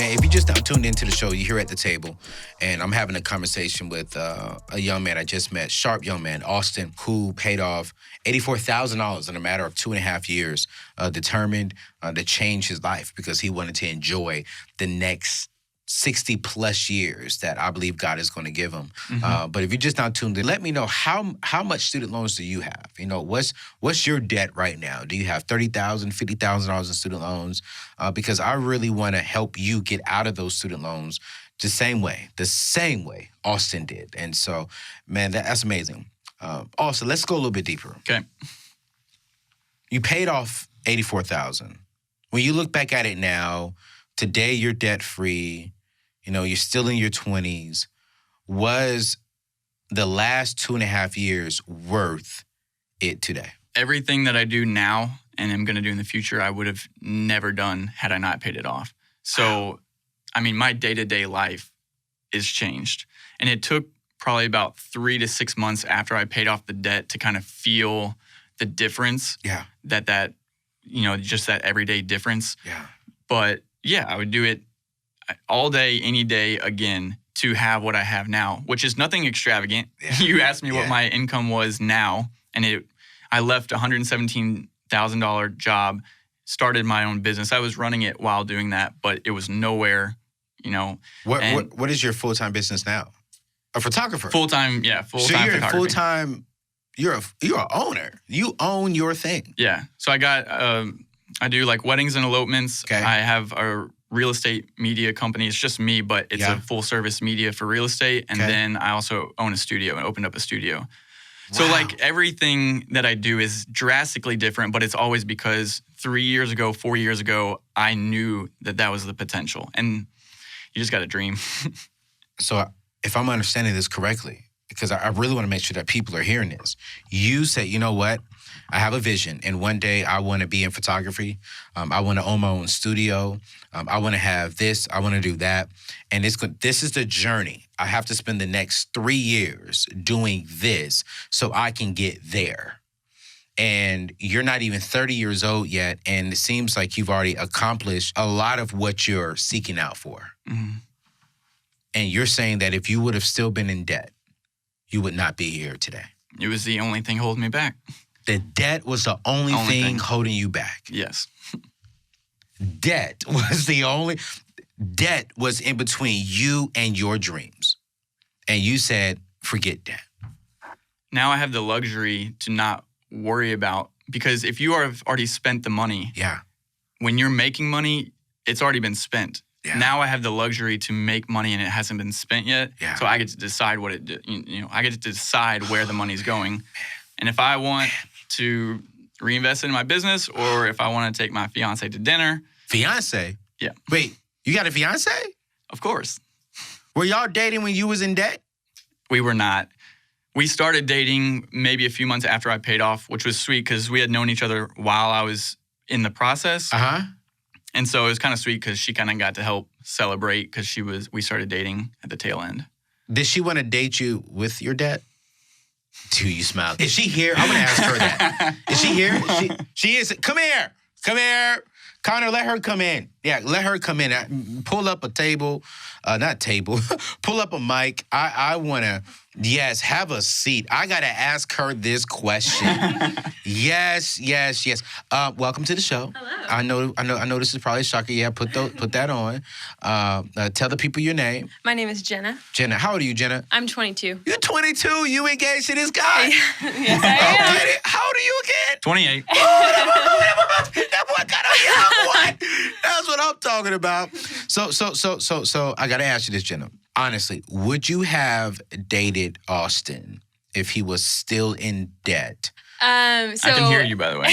Man, if you just now tuned into the show, you're here at the table, and I'm having a conversation with a young man I just met, sharp young man, Austin, who paid off $84,000 in a matter of 2.5 years, determined to change his life because he wanted to enjoy the next 60 plus years that I believe God is going to give him. But if you just now tuned in, let me know how much student loans do you have? You know, what's your debt right now? Do you have $30,000, $50,000 in student loans? Because I really want to help you get out of those student loans the same way Austin did. And so, man, that's amazing. Austin, let's go a little bit deeper. Okay. You paid off $84,000. When you look back at it now, today you're debt free. You know, you're still in your 20s. Was the last 2.5 years worth it today? Everything that I do now and am going to do in the future, I would have never done had I not paid it off. So, I mean, my day-to-day life is changed. And it took probably about 3 to 6 months after I paid off the debt to kind of feel the difference. Yeah. That you know, just that everyday difference. Yeah. But yeah, I would do it all day, any day again to have what I have now, which is nothing extravagant. Yeah. You asked me what my income was now, and I left a $117,000 job, started my own business. I was running it while doing that, but it was nowhere, you know. What is your full-time business now? A photographer? Full-time, yeah, full-time photography. So you're photography. full-time, you're an owner. You own your thing. Yeah. So I got, I do like weddings and elopements. Okay. I have a real estate media company. It's just me, but it's a full service media for real estate. And then I also own a studio and opened up a studio. Wow. So like everything that I do is drastically different, but it's always because 3 years ago, 4 years ago, I knew that was the potential. And you just got to dream. So if I'm understanding this correctly, because I really want to make sure that people are hearing this, you said, you know what? I have a vision, and one day I want to be in photography. I want to own my own studio. I want to have this. I want to do that. And this is the journey. I have to spend the next 3 years doing this so I can get there. And you're not even 30 years old yet, and it seems like you've already accomplished a lot of what you're seeking out for. Mm-hmm. And you're saying that if you would have still been in debt, you would not be here today. It was the only thing holding me back. The debt was the only thing holding you back. Yes. Debt was in between you and your dreams. And you said, forget debt. Now I have the luxury to not worry about, because if you have already spent the money, when you're making money, it's already been spent. Yeah. Now I have the luxury to make money and it hasn't been spent yet. Yeah. So I get to decide I get to decide where the money's going. And if I want to reinvest it in my business, or if I want to take my fiance to dinner. Fiance? Yeah. Wait, you got a fiance? Of course. Were y'all dating when you was in debt? We were not. We started dating maybe a few months after I paid off, which was sweet because we had known each other while I was in the process. Uh-huh. And so it was kind of sweet because she kind of got to help celebrate because we started dating at the tail end. Did she want to date you with your debt? Do you smile? Is she here? I want to ask her that. Is she here? She is. Come here. Come here. Connor, let her come in. Yeah, let her come in. Pull up a table. Not table. Pull up a mic. I want to, have a seat. I got to ask her this question. Yes. Welcome to the show. Hello. I know this is probably shocking. Yeah, put that on. Tell the people your name. My name is Jenna. Jenna, how old are you, Jenna? I'm 22. You're 22. You engaged to this guy? Yes, I am. How old are you again? 28. That boy got a young one. That's what I'm talking about. So I got to ask you this, Jenna. Honestly, would you have dated Austin if he was still in debt? I can hear you, by the way.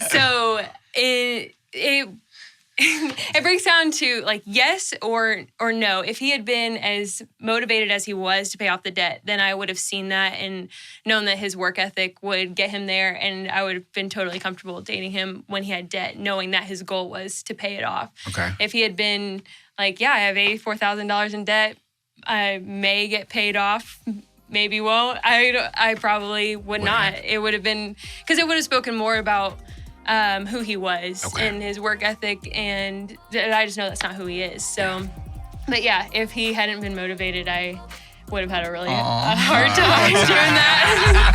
So it breaks down to like yes or no. If he had been as motivated as he was to pay off the debt, then I would have seen that and known that his work ethic would get him there, and I would have been totally comfortable dating him when he had debt, knowing that his goal was to pay it off. Okay. If he had been like, I have $84,000 in debt, I may get paid off, maybe won't. I probably would not. It would have been, because it would have spoken more about who he was and his work ethic, and I just know that's not who he is. So, but yeah, if he hadn't been motivated, I would have had a really hard time doing that.